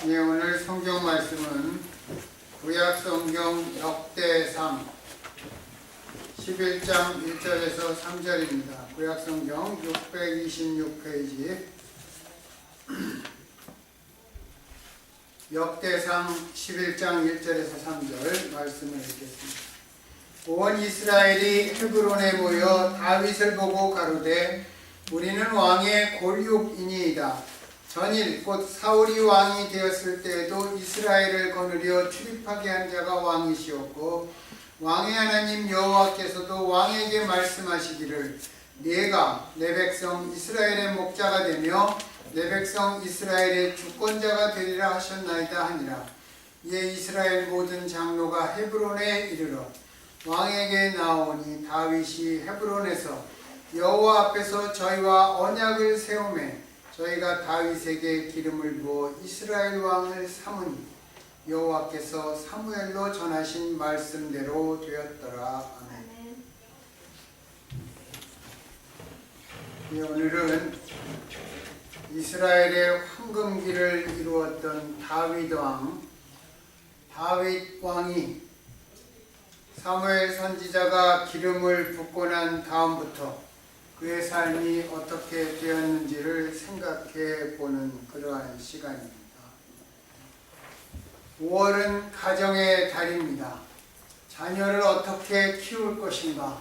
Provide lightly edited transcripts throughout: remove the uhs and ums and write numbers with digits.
네, 오늘 성경 말씀은 구약 성경 역대상 11장 1절에서 3절입니다. 구약 성경 626페이지 역대상 11장 1절에서 3절 말씀을 읽겠습니다. 온 이스라엘이 헤브론에 모여 다윗을 보고 가로되 우리는 왕의 골육이니이다. 전일 곧 사울이 왕이 되었을 때에도 이스라엘을 거느려 출입하게 한 자가 왕이시었고 왕의 하나님 여호와께서도 왕에게 말씀하시기를 네가 내 백성 이스라엘의 목자가 되며 내 백성 이스라엘의 주권자가 되리라 하셨나이다 하니라. 이에 이스라엘 모든 장로가 헤브론에 이르러 왕에게 나오니 다윗이 헤브론에서 여호와 앞에서 저희와 언약을 세우매 저희가 다윗에게 기름을 부어 이스라엘 왕을 삼으니 여호와께서 사무엘로 전하신 말씀대로 되었더라. 아멘. 네, 오늘은 이스라엘의 황금기를 이루었던 다윗 왕이 사무엘 선지자가 기름을 붓고 난 다음부터 그의 삶이 어떻게 되었는지를 생각해 보는 그러한 시간입니다. 5월은 가정의 달입니다. 자녀를 어떻게 키울 것인가?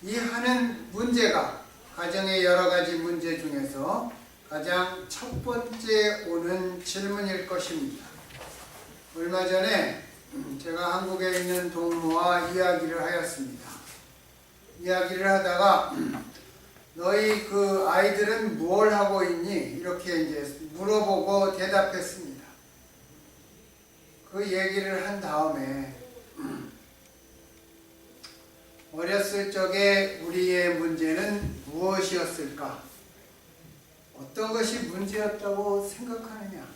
이 하는 문제가 가정의 여러 가지 문제 중에서 가장 첫 번째 오는 질문일 것입니다. 얼마 전에 제가 한국에 있는 동무와 이야기를 하였습니다. 이야기를 하다가 너희 그 아이들은 뭘 하고 있니? 이렇게 이제 물어보고 대답했습니다. 그 얘기를 한 다음에 어렸을 적에 우리의 문제는 무엇이었을까? 어떤 것이 문제였다고 생각하느냐?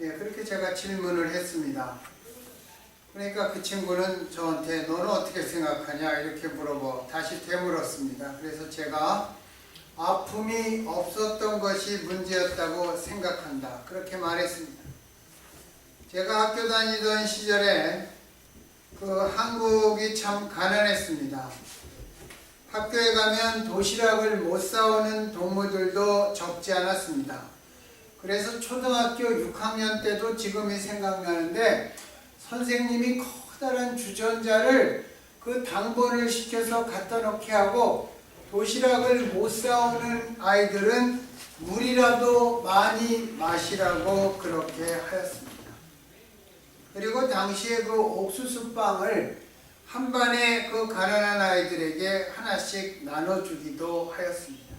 예, 그렇게 제가 질문을 했습니다. 그러니까 그 친구는 저한테 너는 어떻게 생각하냐 이렇게 물어보고 다시 되물었습니다. 그래서 제가 아픔이 없었던 것이 문제였다고 생각한다 그렇게 말했습니다. 제가 학교 다니던 시절에 그 한국이 참 가난했습니다. 학교에 가면 도시락을 못 사오는 동무들도 적지 않았습니다. 그래서 초등학교 6학년 때도 지금이 생각나는데 선생님이 커다란 주전자를 그 당번을 시켜서 갖다 놓게 하고 도시락을 못 사오는 아이들은 물이라도 많이 마시라고 그렇게 하였습니다. 그리고 당시에 그 옥수수빵을 한 반에 그 가난한 아이들에게 하나씩 나눠주기도 하였습니다.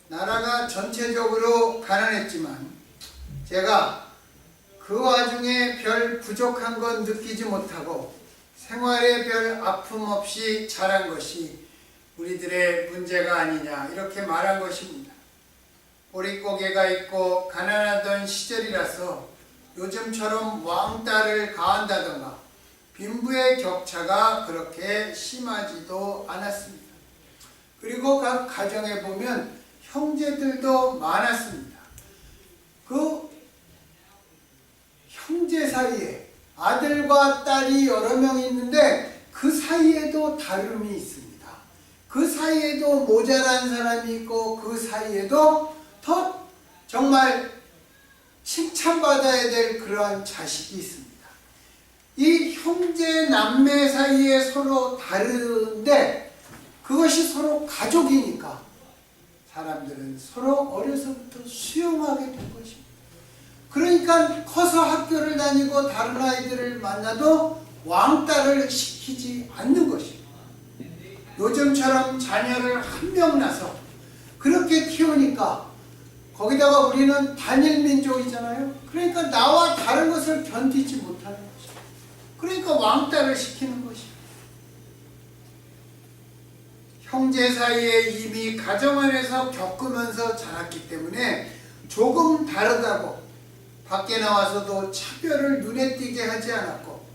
나라가 전체적으로 가난했지만 제가 그 와중에 별 부족한 건 느끼지 못하고 생활에 별 아픔 없이 자란 것이 우리들의 문제가 아니냐 이렇게 말한 것입니다. 보릿고개가 있고 가난하던 시절이라서 요즘처럼 왕따를 가한다던가 빈부의 격차가 그렇게 심하지도 않았습니다. 그리고 각 가정에 보면 형제들도 많았습니다. 그 형제 사이에 아들과 딸이 여러 명 있는데 그 사이에도 다름이 있습니다. 그 사이에도 모자란 사람이 있고 그 사이에도 더 정말 칭찬받아야 될 그러한 자식이 있습니다. 이 형제 남매 사이에 서로 다른데 그것이 서로 가족이니까 사람들은 서로 어려서부터 수용하게 된 것입니다. 그러니까 커서 학교를 다니고 다른 아이들을 만나도 왕따를 시키지 않는 것입니다. 요즘처럼 자녀를 한 명 낳아서 그렇게 키우니까 거기다가 우리는 단일민족이잖아요. 그러니까 나와 다른 것을 견디지 못하는 것입니다. 그러니까 왕따를 시키는 것입니다. 형제 사이에 이미 가정 안에서 겪으면서 자랐기 때문에 조금 다르다고 밖에 나와서도 차별을 눈에 띄게 하지 않았고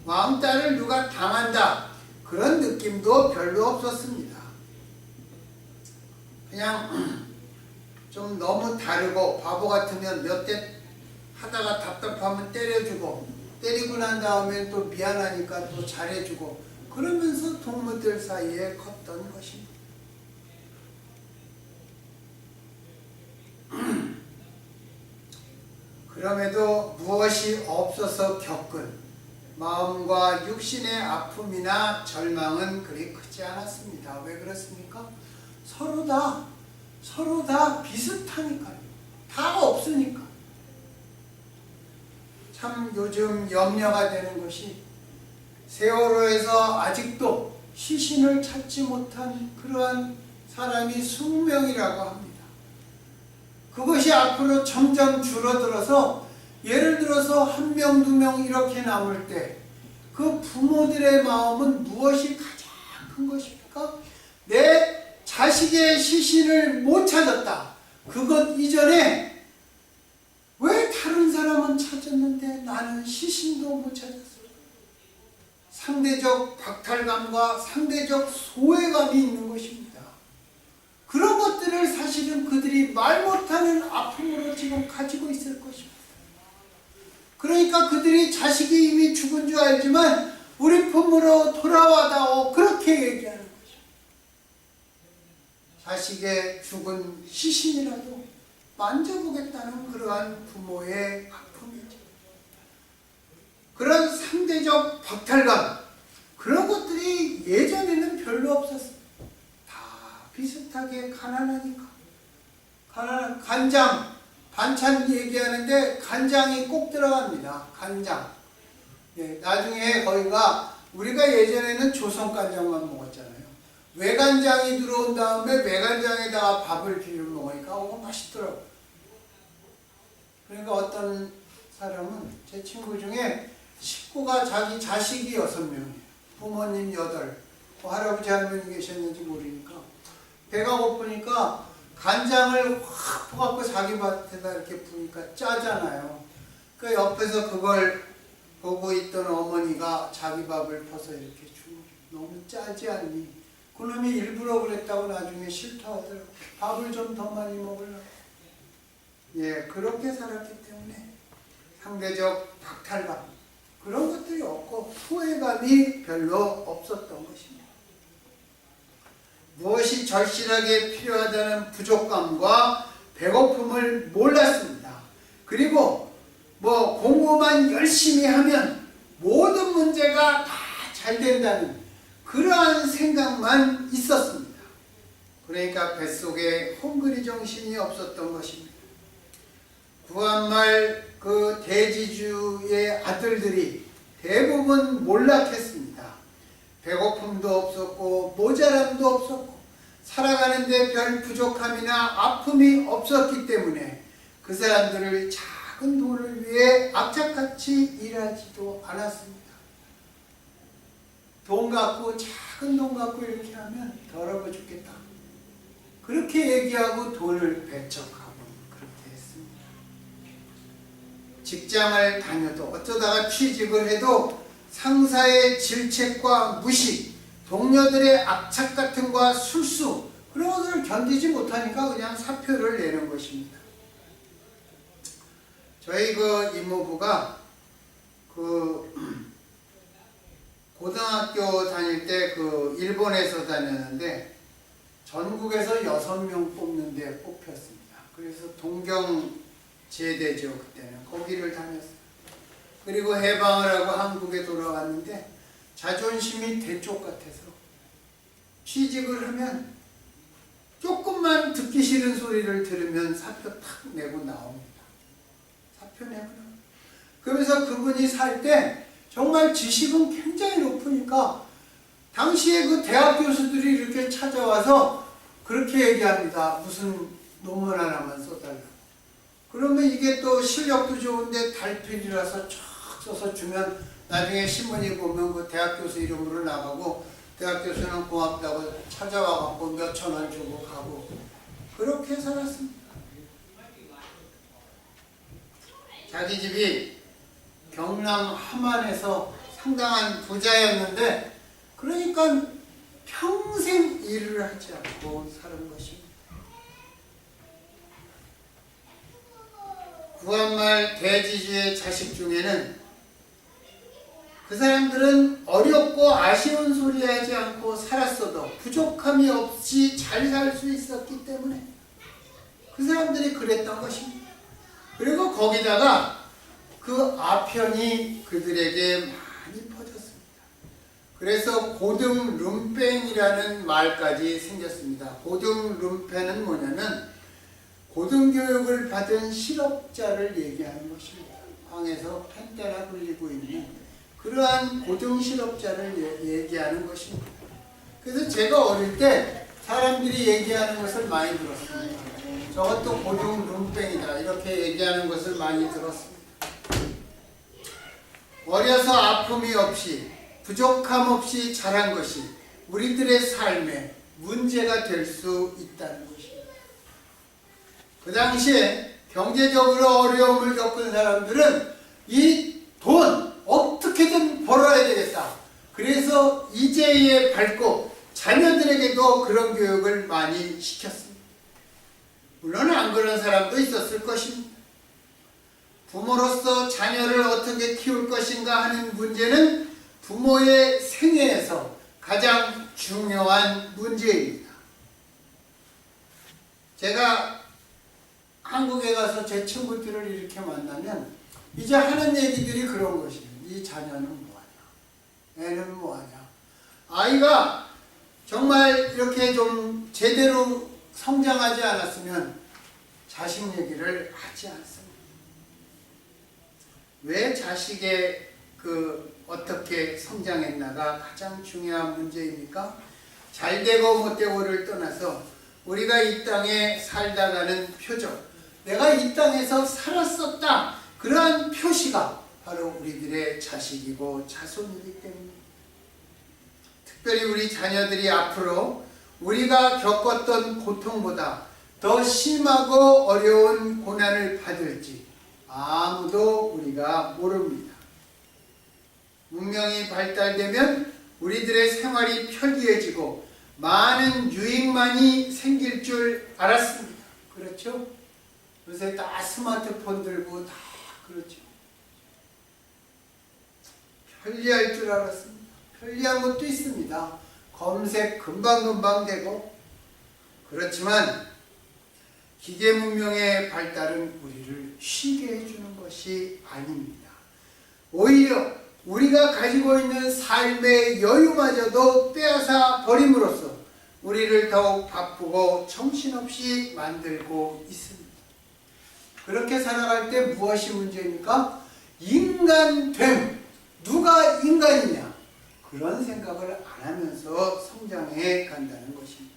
왕따를 누가 당한다 그런 느낌도 별로 없었습니다. 그냥 좀 너무 다르고 바보 같으면 몇 대 하다가 잘못하면 때려주고, 때리고 난 다음에 또 미안하니까 또 잘해주고, 그러면서 동무들 사이에 컸던 것입니다. 그럼에도 무엇이 없어서 겪은 마음과 육신의 아픔이나 절망은 그리 크지 않았습니다. 왜 그렇습니까? 서로 다 비슷하니까요. 다 없으니까. 참 요즘 염려가 되는 것이 세월호에서 아직도 시신을 찾지 못한 그러한 사람이 20명이라고 합니다. 그것이 앞으로 점점 줄어들어서 예를 들어서 1명, 2명 이렇게 남을 때 그 부모들의 마음은 무엇이 가장 큰 것입니까? 내 자식의 시신을 못 찾았다. 그것 이전에 왜 다른 사람은 찾았는데 나는 시신도 못 찾았어? 상대적 박탈감과 상대적 소외감이 있는 것입니다. 그런 것들을 사실은 그들이 말 못하는 아픔으로 지금 가지고 있을 것입니다. 그러니까 그들이 자식이 이미 죽은 줄 알지만 우리 품으로 돌아와다오 그렇게 얘기하는 거죠. 자식의 죽은 시신이라도 만져보겠다는 그러한 부모의 아픔이죠. 그런 상대적 박탈감, 그런 것들이 예전에는 별로 없었어요. 다 비슷하게 가난하니까. 간장, 반찬 얘기하는데 간장이 꼭 들어갑니다. 간장. 예, 나중에 거기가 우리가 예전에는 조선 간장만 먹었잖아요. 외간장이 들어온 다음에 외간장에다가 밥을 비벼 먹으니까 맛있더라고요. 그러니까 어떤 사람은 제 친구 중에 식구가 자기 자식이 6명이에요. 부모님 8, 할아버지 할머니 계셨는지 모르니까 배가 고프니까 간장을 확 퍼갖고 자기 밭에다 이렇게 부으니까 짜잖아요. 그 옆에서 그걸 보고 있던 어머니가 자기 밥을 퍼서 이렇게 주고 너무 짜지 않니? 그놈이 일부러 그랬다고 나중에 싫다하더라고. 밥을 좀 더 많이 먹으려고. 예, 그렇게 살았기 때문에 상대적 박탈감 그런 것들이 없고 후회감이 별로 없었던 것입니다. 무엇이 절실하게 필요하다는 부족감과 배고픔을 몰랐습니다. 그리고 공부만 열심히 하면 모든 문제가 다 잘 된다는 그러한 생각만 있었습니다. 그러니까 뱃속에 헝그리 정신이 없었던 것입니다. 구한말 그 대지주의 아들들이 대부분 몰락했습니다. 배고픔도 없었고 모자람도 없었고 살아가는데 별 부족함이나 아픔이 없었기 때문에 그 사람들을 작은 돈을 위해 악착같이 일하지도 않았습니다. 작은 돈 갖고 이렇게 하면 더러워 죽겠다. 그렇게 얘기하고 돈을 배척하고 그렇게 했습니다. 직장을 다녀도 어쩌다가 취직을 해도 상사의 질책과 무시, 동료들의 악착 같은 것과 술수 그런 것들을 견디지 못하니까 그냥 사표를 내는 것입니다. 저희 그 이모부가 고등학교 다닐 때 일본에서 다녔는데 전국에서 6명 뽑는데 뽑혔습니다. 그래서 동경제대죠. 그때는 거기를 다녔어요. 그리고 해방을 하고 한국에 돌아왔는데 자존심이 대쪽 같아서 취직을 하면 조금만 듣기 싫은 소리를 들으면 사표 탁 내고 나옵니다. 사표 내고 나옵니다. 그러면서 그분이 살 때 정말 지식은 굉장히 높으니까 당시에 그 대학 교수들이 이렇게 찾아와서 그렇게 얘기합니다. 무슨 논문 하나만 써달라고. 그러면 이게 또 실력도 좋은데 달필이라서 쫙 써서 주면 나중에 신문이 보면 그 대학 교수 이름으로 나가고 대학 교수는 고맙다고 찾아와갖고 몇천 원 주고 가고 그렇게 살았습니다. 자기 집이 경남 함안에서 상당한 부자였는데 그러니까 평생 일을 하지 않고 사는 것입니다. 구한말 대지주의 자식 중에는 그 사람들은 어렵고 아쉬운 소리 하지 않고 살았어도 부족함이 없이 잘 살 수 있었기 때문에 그 사람들이 그랬던 것입니다. 그리고 거기다가 그 아편이 그들에게 많이 퍼졌습니다. 그래서 고등룸뱅이라는 말까지 생겼습니다. 고등룸뱅은 뭐냐면 고등교육을 받은 실업자를 얘기하는 것입니다. 황에서 펜때라 불리고 있는 그러한 고등실업자를 얘기하는 것입니다. 그래서 제가 어릴 때 사람들이 얘기하는 것을 많이 들었습니다. 저것도 고등룸뱅이다 이렇게 얘기하는 것을 많이 들었습니다. 어려서 아픔이 없이 부족함 없이 자란 것이 우리들의 삶에 문제가 될 수 있다는 것입니다. 그 당시에 경제적으로 어려움을 겪은 사람들은 이 돈 어떻게든 벌어야 되겠다. 그래서 이제에 밝고 자녀들에게도 그런 교육을 많이 시켰습니다. 물론 안 그런 사람도 있었을 것입니다. 부모로서 자녀를 어떻게 키울 것인가 하는 문제는 부모의 생애에서 가장 중요한 문제입니다. 제가 한국에 가서 제 친구들을 이렇게 만나면 이제 하는 얘기들이 그런 것이에요. 이 자녀는 뭐하냐? 애는 뭐하냐? 아이가 정말 이렇게 좀 제대로 성장하지 않았으면 자식 얘기를 하지 않습니다. 왜 자식의 어떻게 성장했나가 가장 중요한 문제입니까? 잘되고 못되고를 떠나서 우리가 이 땅에 살다가는 표적, 내가 이 땅에서 살았었다. 그러한 표시가 바로 우리들의 자식이고 자손이기 때문입니다. 특별히 우리 자녀들이 앞으로 우리가 겪었던 고통보다 더 심하고 어려운 고난을 받을지 아무도 우리가 모릅니다. 문명이 발달되면 우리들의 생활이 편리해지고 많은 유익만이 생길 줄 알았습니다. 그렇죠? 요새 다 스마트폰 들고 다 그렇죠. 편리할 줄 알았습니다. 편리한 것도 있습니다. 검색 금방금방 되고. 그렇지만 기계 문명의 발달은 우리를 쉬게 해주는 것이 아닙니다. 오히려 우리가 가지고 있는 삶의 여유마저도 빼앗아 버림으로써 우리를 더욱 바쁘고 정신없이 만들고 있습니다. 그렇게 살아갈 때 무엇이 문제입니까? 인간됨. 누가 인간이냐? 그런 생각을 안 하면서 성장해 간다는 것입니다.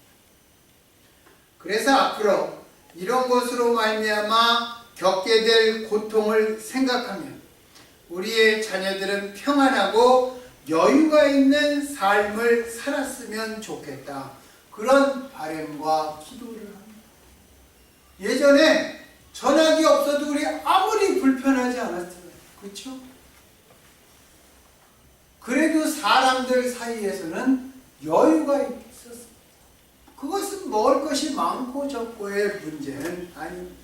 그래서 앞으로 이런 것으로 말미암아 겪게 될 고통을 생각하면 우리의 자녀들은 평안하고 여유가 있는 삶을 살았으면 좋겠다. 그런 바람과 기도를 합니다. 예전에 전화기 없어도 우리 아무리 불편하지 않았어요. 그렇죠? 그래도 사람들 사이에서는 여유가 있었습니다. 그것은 먹을 것이 많고 적고의 문제는 아닙니다.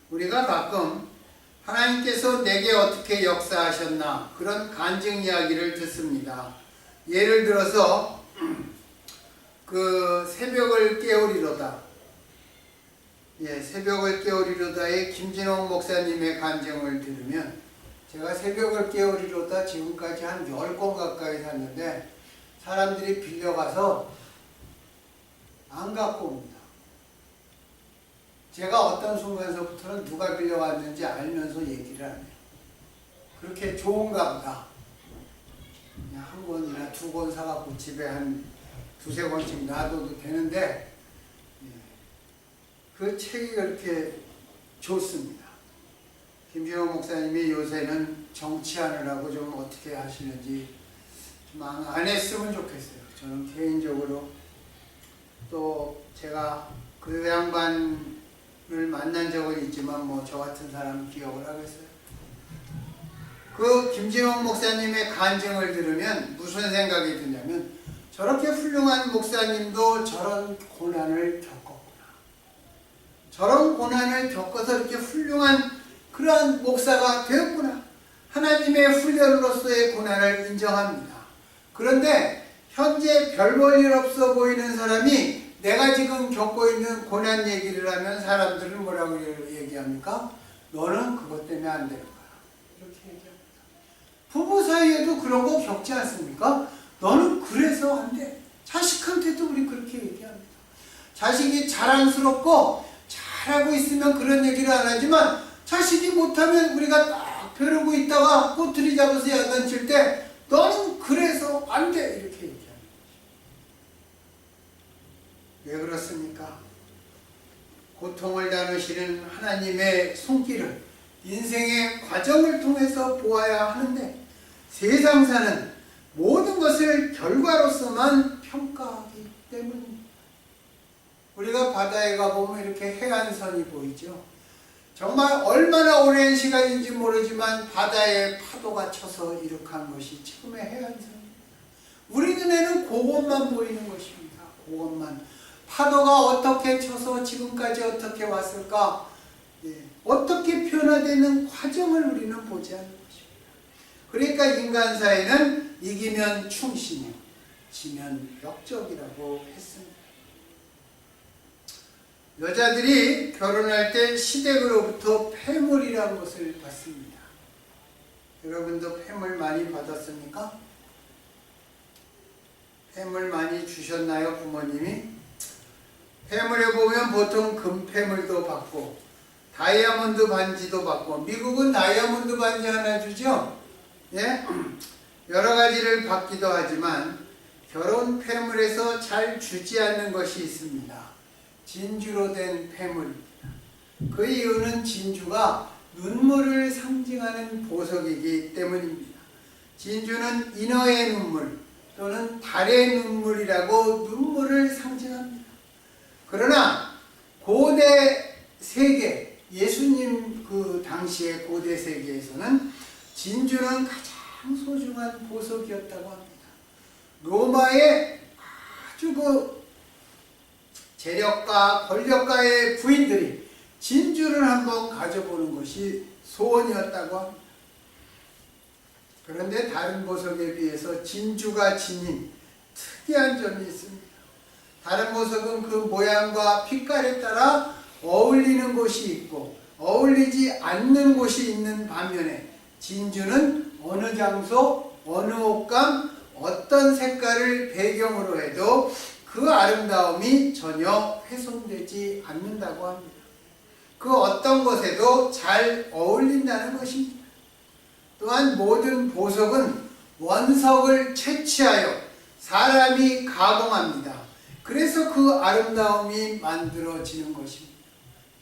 우리가 가끔 하나님께서 내게 어떻게 역사하셨나 그런 간증 이야기를 듣습니다. 예를 들어서 새벽을 깨우리로다. 새벽을 깨우리로다의 김진홍 목사님의 간증을 들으면 제가 새벽을 깨우리로다 지금까지 한 10권 가까이 샀는데 사람들이 빌려가서 안 갖고 옵니다. 제가 어떤 순간서부터는 누가 빌려갔는지 알면서 얘기를 안 해요. 그렇게 좋은가 보다. 그냥 한 권이나 2권 사갖고 집에 한 2-3권씩 놔둬도 되는데 그 책이 그렇게 좋습니다. 김진호 목사님이 요새는 정치하느라고 좀 어떻게 하시는지 좀 안 했으면 좋겠어요. 저는 개인적으로 또 제가 그 양반을 만난 적은 있지만 뭐 저 같은 사람 기억을 하겠어요. 그 김진호 목사님의 간증을 들으면 무슨 생각이 드냐면 저렇게 훌륭한 목사님도 저런 고난을 겪었구나. 저런 고난을 겪어서 이렇게 훌륭한 그러한 목사가 되었구나. 하나님의 훈련으로서의 고난을 인정합니다. 그런데 현재 별 볼 일 없어 보이는 사람이 내가 지금 겪고 있는 고난 얘기를 하면 사람들은 뭐라고 얘기합니까? 너는 그것 때문에 안 되는 거야. 이렇게 얘기합니다. 부부 사이에도 그런 거 겪지 않습니까? 너는 그래서 안 돼. 자식한테도 우리 그렇게 얘기합니다. 자식이 자랑스럽고 잘하고 있으면 그런 얘기를 안 하지만 자식이 못하면 우리가 딱 벼르고 있다가 꼬투리 잡아서 야단칠 때 너는 그래서 안 돼. 이렇게 얘기합니다. 왜 그렇습니까? 고통을 나누시는 하나님의 손길을 인생의 과정을 통해서 보아야 하는데 세상사는 모든 것을 결과로서만 평가하기 때문입니다. 우리가 바다에 가보면 이렇게 해안선이 보이죠. 정말 얼마나 오랜 시간인지 모르지만 바다에 파도가 쳐서 이룩한 것이 지금의 해안선입니다. 우리 눈에는 그것만 보이는 것입니다. 그것만. 파도가 어떻게 쳐서 지금까지 어떻게 왔을까? 어떻게 변화되는 과정을 우리는 보지 않는 것입니다. 그러니까 인간 사회는 이기면 충신이요, 지면 역적이라고 했습니다. 여자들이 결혼할 때 시댁으로부터 폐물이라는 것을 받습니다. 여러분도 폐물 많이 받았습니까? 폐물 많이 주셨나요, 부모님이? 폐물에 보면 보통 금폐물도 받고 다이아몬드 반지도 받고, 미국은 다이아몬드 반지 하나 주죠? 예? 여러 가지를 받기도 하지만 결혼 폐물에서 잘 주지 않는 것이 있습니다. 진주로 된 폐물입니다. 그 이유는 진주가 눈물을 상징하는 보석이기 때문입니다. 진주는 인어의 눈물 또는 달의 눈물이라고 눈물을 상징합니다. 그러나 고대 세계, 예수님 그 당시의 고대 세계에서는 진주는 가장 소중한 보석이었다고 합니다. 로마의 아주 그 재력가, 권력가의 부인들이 진주를 한번 가져보는 것이 소원이었다고 합니다. 그런데 다른 보석에 비해서 진주가 지닌 특이한 점이 있습니다. 다른 보석은 그 모양과 빛깔에 따라 어울리는 곳이 있고 어울리지 않는 곳이 있는 반면에 진주는 어느 장소, 어느 옷감, 어떤 색깔을 배경으로 해도 그 아름다움이 전혀 훼손되지 않는다고 합니다. 그 어떤 것에도 잘 어울린다는 것입니다. 또한 모든 보석은 원석을 채취하여 사람이 가공합니다. 그래서 그 아름다움이 만들어지는 것입니다.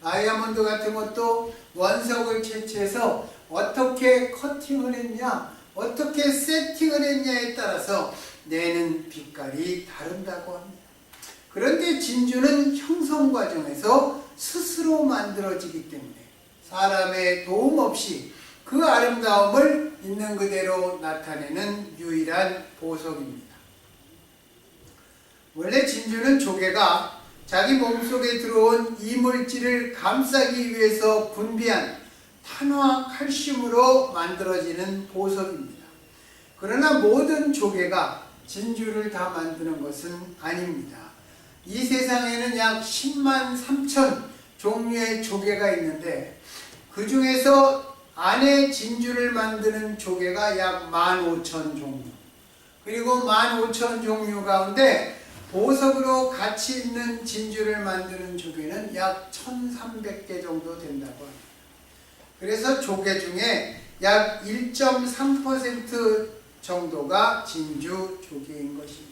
다이아몬드 같은 것도 원석을 채취해서 어떻게 커팅을 했냐, 어떻게 세팅을 했냐에 따라서 내는 빛깔이 다른다고 합니다. 그런데 진주는 형성 과정에서 스스로 만들어지기 때문에 사람의 도움 없이 그 아름다움을 있는 그대로 나타내는 유일한 보석입니다. 원래 진주는 조개가 자기 몸속에 들어온 이물질을 감싸기 위해서 분비한 탄화 칼슘으로 만들어지는 보석입니다. 그러나 모든 조개가 진주를 다 만드는 것은 아닙니다. 이 세상에는 약 10만 3천 종류의 조개가 있는데 그 중에서 안에 진주를 만드는 조개가 약 15,000 종류, 그리고 15,000 종류 가운데 보석으로 가치 있는 진주를 만드는 조개는 약 1,300개 정도 된다고 합니다. 그래서 조개 중에 약 1.3% 정도가 진주 조개인 것입니다.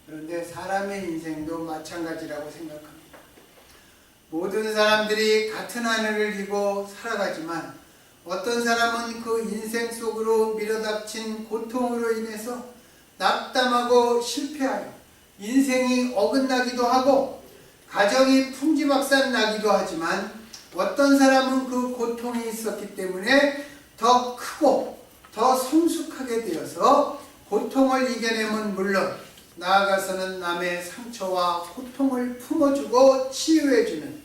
그런데 사람의 인생도 마찬가지라고 생각합니다. 모든 사람들이 같은 하늘을 이고 살아가지만 어떤 사람은 그 인생 속으로 밀어닥친 고통으로 인해서 낙담하고 실패하여 인생이 어긋나기도 하고 가정이 풍지박산 나기도 하지만 어떤 사람은 그 고통이 있었기 때문에 더 크고 더 성숙하게 되어서 고통을 이겨내면 물론 나아가서는 남의 상처와 고통을 품어주고 치유해주는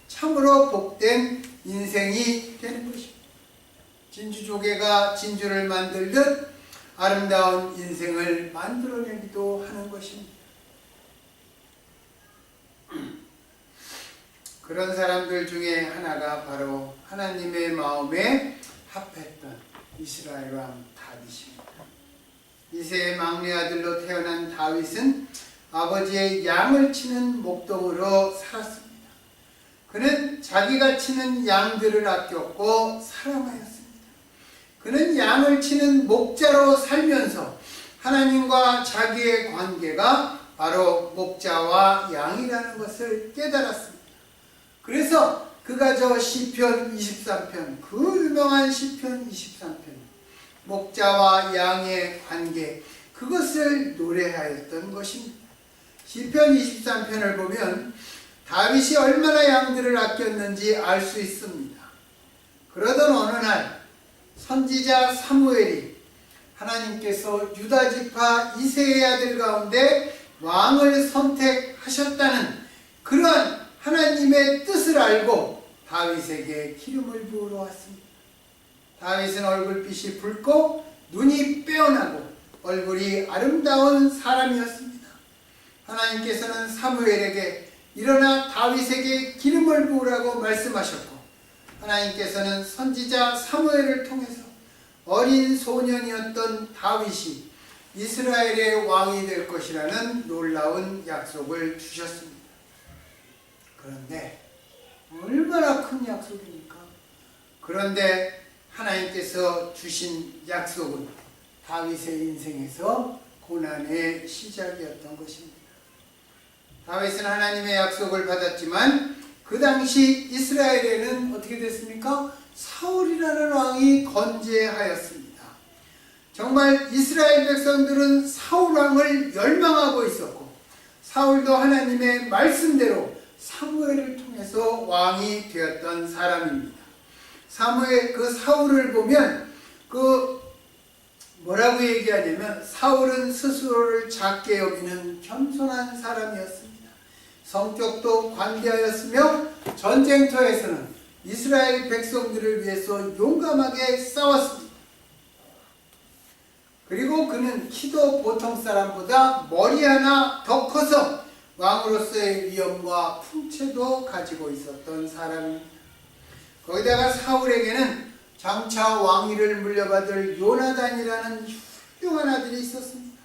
참으로 복된 인생이 되는 것입니다. 진주조개가 진주를 만들듯 아름다운 인생을 만들어내기도 하는 것입니다. 그런 사람들 중에 하나가 바로 하나님의 마음에 합했던 이스라엘 왕 다윗입니다. 이새의 막내 아들로 태어난 다윗은 아버지의 양을 치는 목동으로 살았습니다. 그는 자기가 치는 양들을 아꼈고 사랑하였습니다. 그는 양을 치는 목자로 살면서 하나님과 자기의 관계가 바로 목자와 양이라는 것을 깨달았습니다. 그래서 그가 저 시편 23편, 그 유명한 시편 23편, 목자와 양의 관계, 그것을 노래하였던 것입니다. 시편 23편을 보면 다윗이 얼마나 양들을 아꼈는지 알 수 있습니다. 그러던 어느 날 선지자 사무엘이 하나님께서 유다 지파 이새의 아들 가운데 왕을 선택하셨다는 그러한 하나님의 뜻을 알고 다윗에게 기름을 부으러 왔습니다. 다윗은 얼굴빛이 붉고 눈이 빼어나고 얼굴이 아름다운 사람이었습니다. 하나님께서는 사무엘에게 일어나 다윗에게 기름을 부으라고 말씀하셨고, 하나님께서는 선지자 사무엘을 통해서 어린 소년이었던 다윗이 이스라엘의 왕이 될 것이라는 놀라운 약속을 주셨습니다. 그런데 얼마나 큰 약속입니까? 그런데 하나님께서 주신 약속은 다윗의 인생에서 고난의 시작이었던 것입니다. 다윗은 하나님의 약속을 받았지만 그 당시 이스라엘에는 어떻게 됐습니까? 사울이라는 왕이 건재하였습니다. 정말 이스라엘 백성들은 사울 왕을 열망하고 있었고, 사울도 하나님의 말씀대로 사무엘을 통해서 왕이 되었던 사람입니다. 그 사울을 보면 뭐라고 얘기하냐면 사울은 스스로를 작게 여기는 겸손한 사람이었습니다. 성격도 관대하였으며 전쟁터에서는 이스라엘 백성들을 위해서 용감하게 싸웠습니다. 그리고 그는 키도 보통 사람보다 머리 하나 더 커서 왕으로서의 위엄과 풍채도 가지고 있었던 사람입니다. 거기다가 사울에게는 장차 왕위를 물려받을 요나단이라는 훌륭한 아들이 있었습니다.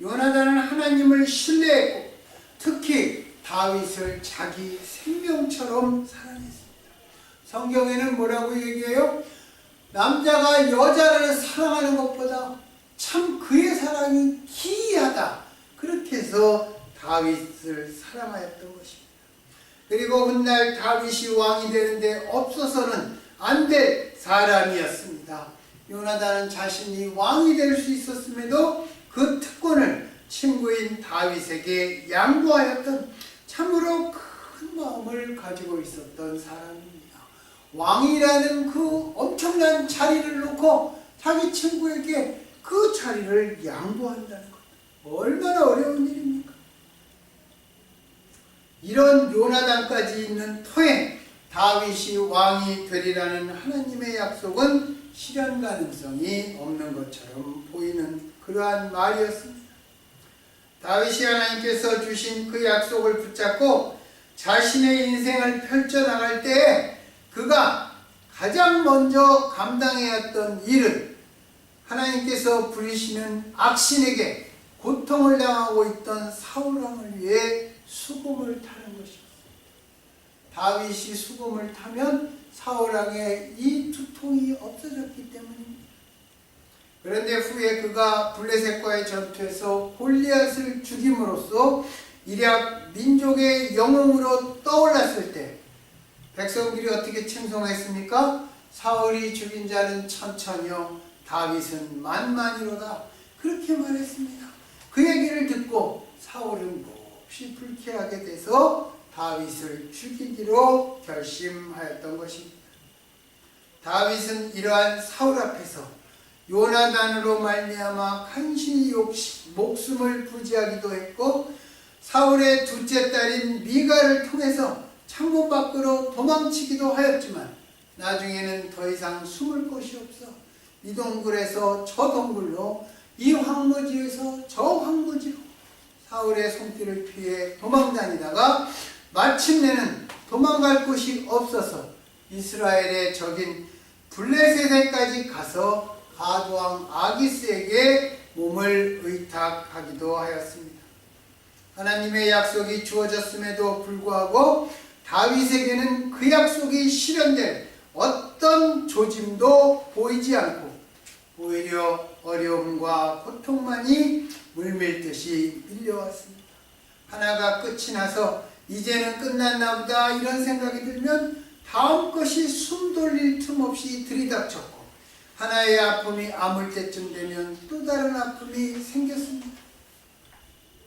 요나단은 하나님을 신뢰했고 특히 다윗을 자기 생명처럼 사랑했습니다. 성경에는 뭐라고 얘기해요? 남자가 여자를 사랑하는 것보다 참 그의 사랑이 기이하다. 그렇게 해서 다윗을 사랑하였던 것입니다. 그리고 훗날 다윗이 왕이 되는데 없어서는 안 될 사람이었습니다. 요나단은 자신이 왕이 될 수 있었음에도 그 특권을 친구인 다윗에게 양보하였던 참으로 큰 마음을 가지고 있었던 사람입니다. 왕이라는 그 엄청난 자리를 놓고 자기 친구에게 그 자리를 양보한다는 것, 얼마나 어려운 일입니까? 이런 요나단까지 있는 터에 다윗이 왕이 되리라는 하나님의 약속은 실현 가능성이 없는 것처럼 보이는 그러한 말이었습니다. 다윗이 하나님께서 주신 그 약속을 붙잡고 자신의 인생을 펼쳐나갈 때에 그가 가장 먼저 감당해야 했던 일은 하나님께서 부리시는 악신에게 고통을 당하고 있던 사울왕을 위해 수금을 타는 것이었습니다. 다윗이 수금을 타면 사울왕의 이 두통이 없어졌기 때문입니다. 그런데 후에 그가 블레셋과의 전투에서 골리앗을 죽임으로써 이략 민족의 영웅으로 떠올랐을 때 백성들이 어떻게 칭송했습니까? 사울이 죽인 자는 천천히요 다윗은 만만이로다. 그렇게 말했습니다. 그 얘기를 듣고 사울은 몹시 불쾌하게 돼서 다윗을 죽이기로 결심하였던 것입니다. 다윗은 이러한 사울 앞에서 요나단으로 말미암아 간신히 목숨을 부지하기도 했고 사울의 둘째 딸인 미가를 통해서 창문 밖으로 도망치기도 하였지만 나중에는 더 이상 숨을 곳이 없어 이 동굴에서 저 동굴로, 이 황무지에서 저 황무지로 사울의 손길을 피해 도망다니다가 마침내는 도망갈 곳이 없어서 이스라엘의 적인 블레셋에까지 가서 가드왕 아기스에게 몸을 의탁하기도 하였습니다. 하나님의 약속이 주어졌음에도 불구하고 다윗에게는 그 약속이 실현될 어떤 조짐도 보이지 않고 오히려 어려움과 고통만이 물밀듯이 밀려왔습니다. 하나가 끝이 나서 이제는 끝났나 보다 이런 생각이 들면 다음 것이 숨 돌릴 틈 없이 들이닥쳤고 하나의 아픔이 아물 때쯤 되면 또 다른 아픔이 생겼습니다.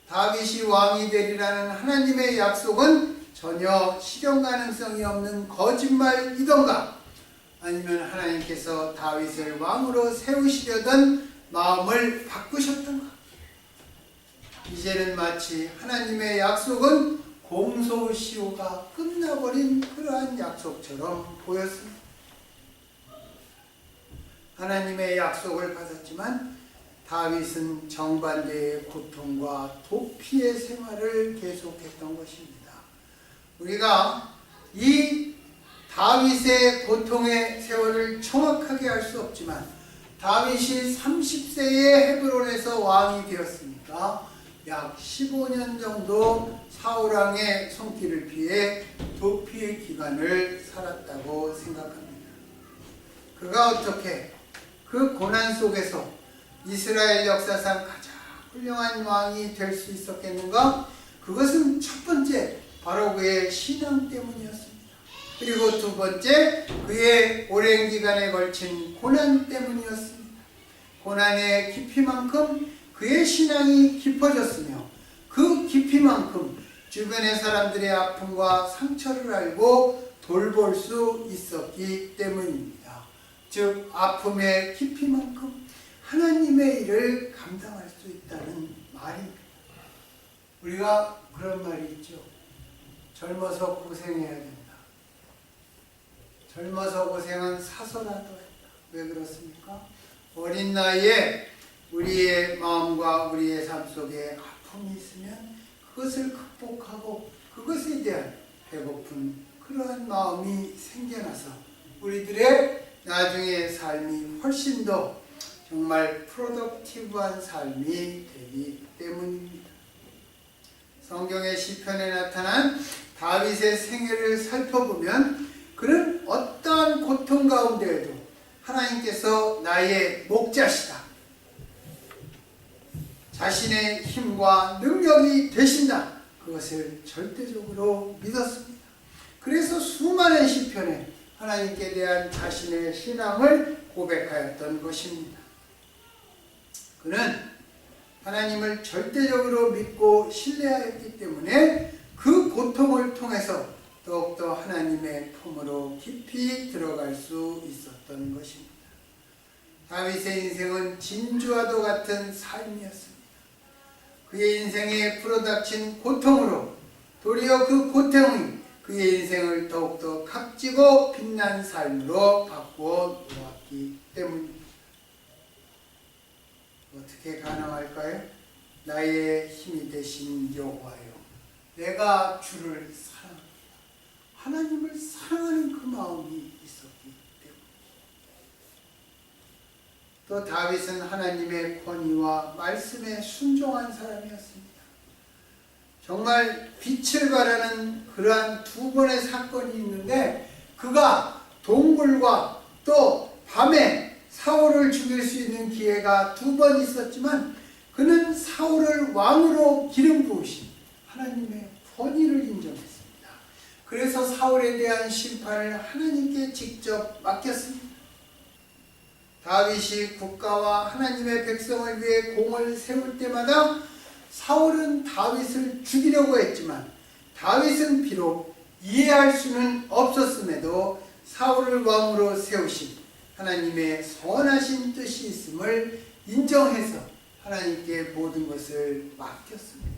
다윗이 왕이 되리라는 하나님의 약속은 전혀 실현 가능성이 없는 거짓말이던가 아니면 하나님께서 다윗을 왕으로 세우시려던 마음을 바꾸셨던가. 이제는 마치 하나님의 약속은 공소시효가 끝나버린 그러한 약속처럼 보였습니다. 하나님의 약속을 받았지만 다윗은 정반대의 고통과 도피의 생활을 계속했던 것입니다. 우리가 이 다윗의 고통의 세월을 정확하게 알 수 없지만 다윗이 30세에 헤브론에서 왕이 되었으니까 약 15년 정도 사울왕의 손길을 피해 도피의 기간을 살았다고 생각합니다. 그가 어떻게 그 고난 속에서 이스라엘 역사상 가장 훌륭한 왕이 될 수 있었겠는가? 그것은 첫 번째 바로 그의 신앙 때문이었습니다. 그리고 두 번째 그의 오랜 기간에 걸친 고난 때문이었습니다. 고난의 깊이만큼 그의 신앙이 깊어졌으며 그 깊이만큼 주변의 사람들의 아픔과 상처를 알고 돌볼 수 있었기 때문입니다. 즉 아픔의 깊이만큼 하나님의 일을 감당할 수 있다는 말입니다. 우리가 그런 말이 있죠. 젊어서 고생해야 된다. 젊어서 고생은 사서라도 했다. 왜 그렇습니까? 어린 나이에 우리의 마음과 우리의 삶 속에 아픔이 있으면 그것을 극복하고 그것에 대한 배고픈 그러한 마음이 생겨나서 우리들의 나중의 삶이 훨씬 더 정말 프로덕티브한 삶이 되기 때문입니다. 성경의 시편에 나타난 다윗의 생애를 살펴보면 그는 어떠한 고통 가운데에도 하나님께서 나의 목자시다, 자신의 힘과 능력이 되신다, 그것을 절대적으로 믿었습니다. 그래서 수많은 시편에 하나님께 대한 자신의 신앙을 고백하였던 것입니다. 그는 하나님을 절대적으로 믿고 신뢰하였기 때문에 그 고통을 통해서 더욱더 하나님의 품으로 깊이 들어갈 수 있었던 것입니다. 다윗의 인생은 진주와도 같은 삶이었습니다. 그의 인생에 불어닥친 고통으로 도리어 그 고통이 그의 인생을 더욱더 값지고 빛난 삶으로 바꾸어 놓았기 때문입니다. 어떻게 가능할까요? 나의 힘이 되신 여호와여, 내가 주를 사랑합니다. 하나님을 사랑하는 그 마음이 있었기 때문에. 또 다윗은 하나님의 권위와 말씀에 순종한 사람이었습니다. 정말 빛을 발하는 그러한 두 번의 사건이 있는데 그가 동굴과 또 밤에 사울을 죽일 수 있는 기회가 두 번 있었지만 그는 사울을 왕으로 기름 부으신 하나님의 권위를 인정했습니다. 그래서 사울에 대한 심판을 하나님께 직접 맡겼습니다. 다윗이 국가와 하나님의 백성을 위해 공을 세울 때마다 사울은 다윗을 죽이려고 했지만 다윗은 비록 이해할 수는 없었음에도 사울을 왕으로 세우신 하나님의 선하신 뜻이 있음을 인정해서 하나님께 모든 것을 맡겼습니다.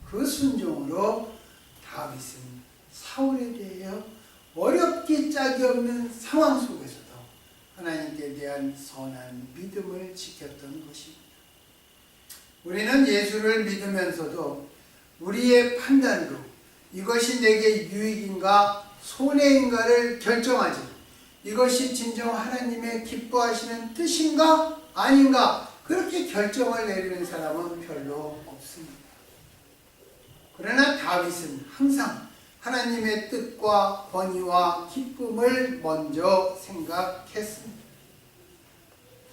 그 순종으로 다윗은 사울에 대하여 어렵기 짝이 없는 상황 속에서도 하나님께 대한 선한 믿음을 지켰던 것입니다. 우리는 예수를 믿으면서도 우리의 판단으로 이것이 내게 유익인가 손해인가를 결정하지, 이것이 진정 하나님의 기뻐하시는 뜻인가 아닌가 그렇게 결정을 내리는 사람은 별로 없습니다. 그러나 다윗은 항상 하나님의 뜻과 권위와 기쁨을 먼저 생각했습니다.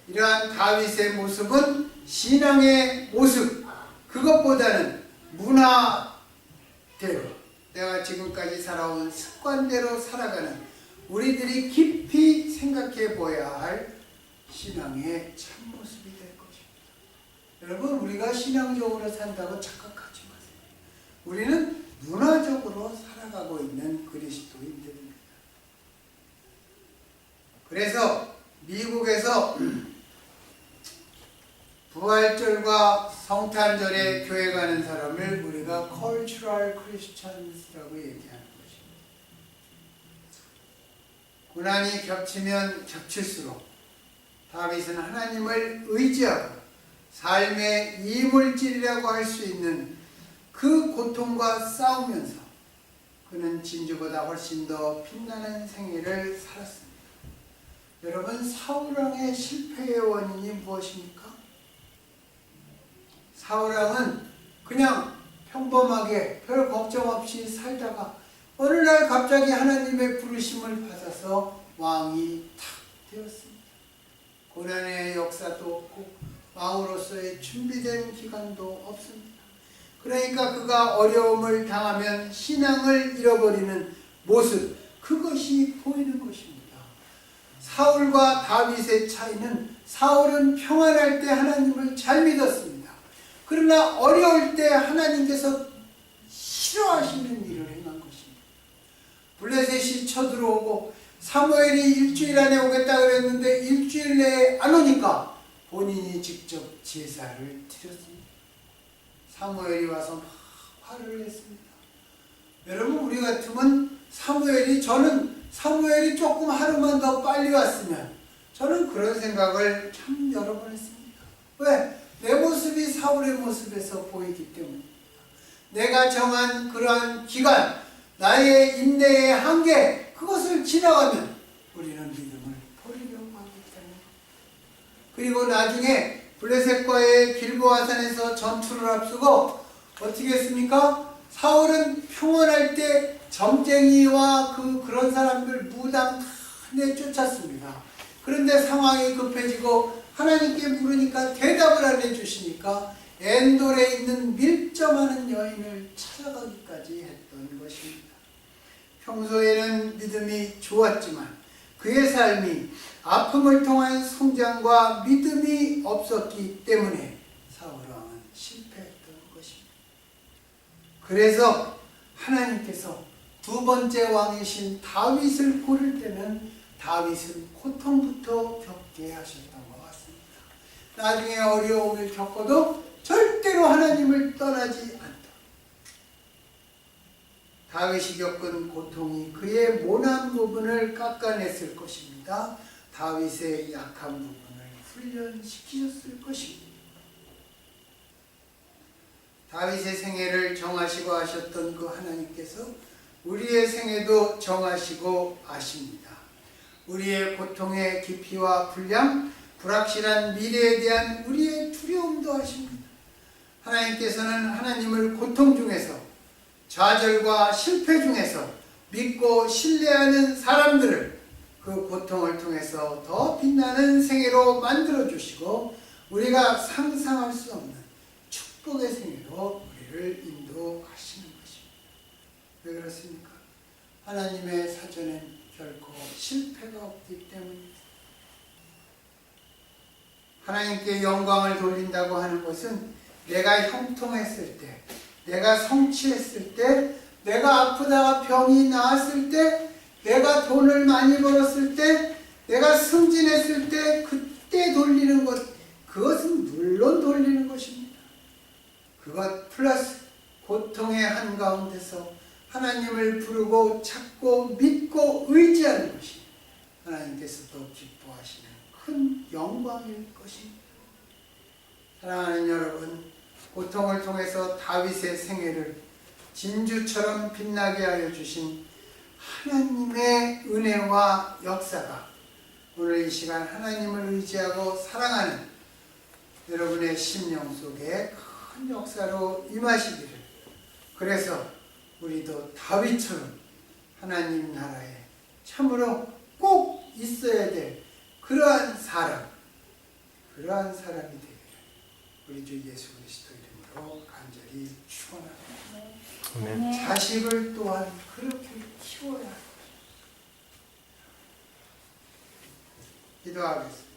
이러한 다윗의 모습은 신앙의 모습, 그것보다는 문화대로, 내가 지금까지 살아온 습관대로 살아가는 우리들이 깊이 생각해 보아야 할 신앙의 참모습이 될 것입니다. 여러분, 우리가 신앙적으로 산다고 착각하지 마세요. 우리는 문화적으로 살아가고 있는 그리스도인들입니다. 그래서 미국에서 부활절과 성탄절에 교회 가는 사람을 우리가 Cultural Christians라고 얘기하는 것입니다. 고난이 겹치면 겹칠수록 다윗은 하나님을 의지하고 삶의 이물질이라고 할 수 있는 그 고통과 싸우면서 그는 진주보다 훨씬 더 빛나는 생애를 살았습니다. 여러분, 사울왕의 실패의 원인이 무엇입니까? 사울왕은 그냥 평범하게 별 걱정 없이 살다가 어느 날 갑자기 하나님의 부르심을 받아서 왕이 탁 되었습니다. 고난의 역사도 없고 왕으로서의 준비된 기간도 없습니다. 그러니까 그가 어려움을 당하면 신앙을 잃어버리는 모습, 그것이 보이는 것입니다. 사울과 다윗의 차이는 사울은 평안할 때 하나님을 잘 믿었습니다. 그러나 어려울 때 하나님께서 싫어하시는 일을 행한 것입니다. 블레셋이 쳐들어오고 사무엘이 일주일 안에 오겠다 그랬는데 일주일 내에 안 오니까 본인이 직접 제사를 드렸습니다. 사무엘이 와서 막 화를 냈습니다. 여러분, 우리 같으면 저는 사무엘이 조금 하루만 더 빨리 왔으면, 저는 그런 생각을 참 여러 번 했습니다. 왜? 내 모습이 사울의 모습에서 보이기 때문입니다. 내가 정한 그러한 기간, 나의 인내의 한계, 그것을 지나가면 우리는 믿음을 버리려고 하기 때문입니다. 그리고 나중에 블레셋과의 길보아산에서 전투를 앞두고 어떻게 했습니까? 사울은 평온할 때 점쟁이와 그런 사람들 무당 다 내쫓았습니다. 그런데 상황이 급해지고 하나님께 물으니까 대답을 안 해주시니까 엔돌에 있는 밀점하는 여인을 찾아가기까지 했던 것입니다. 평소에는 믿음이 좋았지만 그의 삶이 아픔을 통한 성장과 믿음이 없었기 때문에 사울왕은 실패했던 것입니다. 그래서 하나님께서 두 번째 왕이신 다윗을 고를 때는 다윗은 고통부터 겪게 하셨던 것 같습니다. 나중에 어려움을 겪어도 절대로 하나님을 떠나지 않다. 다윗이 겪은 고통이 그의 모난 부분을 깎아냈을 것입니다. 다윗의 약한 부분을 훈련시키셨을 것입니다. 다윗의 생애를 정하시고 하셨던 그 하나님께서 우리의 생애도 정하시고 아십니다. 우리의 고통의 깊이와 분량, 불확실한 미래에 대한 우리의 두려움도 아십니다. 하나님께서는 하나님을 고통 중에서, 좌절과 실패 중에서 믿고 신뢰하는 사람들을 그 고통을 통해서 더 빛나는 생애로 만들어주시고 우리가 상상할 수 없는 축복의 생애로 우리를 인도하시는 것입니다. 왜 그렇습니까? 하나님의 사전엔 결코 실패가 없기 때문입니다. 하나님께 영광을 돌린다고 하는 것은 내가 형통했을 때, 내가 성취했을 때, 내가 아프다가 병이 나았을 때, 내가 돈을 많이 벌었을 때, 내가 승진했을 때, 그때 돌리는 것, 그것은 물론 돌리는 것입니다. 그것 플러스 고통의 한가운데서 하나님을 부르고 찾고 믿고 의지하는 것이 하나님께서도 기뻐하시는 큰 영광일 것입니다. 사랑하는 여러분, 고통을 통해서 다윗의 생애를 진주처럼 빛나게 하여 주신 하나님의 은혜와 역사가 오늘 이 시간 하나님을 의지하고 사랑하는 여러분의 심령 속에 큰 역사로 임하시기를, 그래서 우리도 다윗처럼 하나님 나라에 참으로 꼭 있어야 될 그러한 사람이 되기를 우리 주 예수 그리스도 이름으로 간절히 축원합니다. 자식을 또한 그렇게 키워야 합니다. 기도하겠습니다.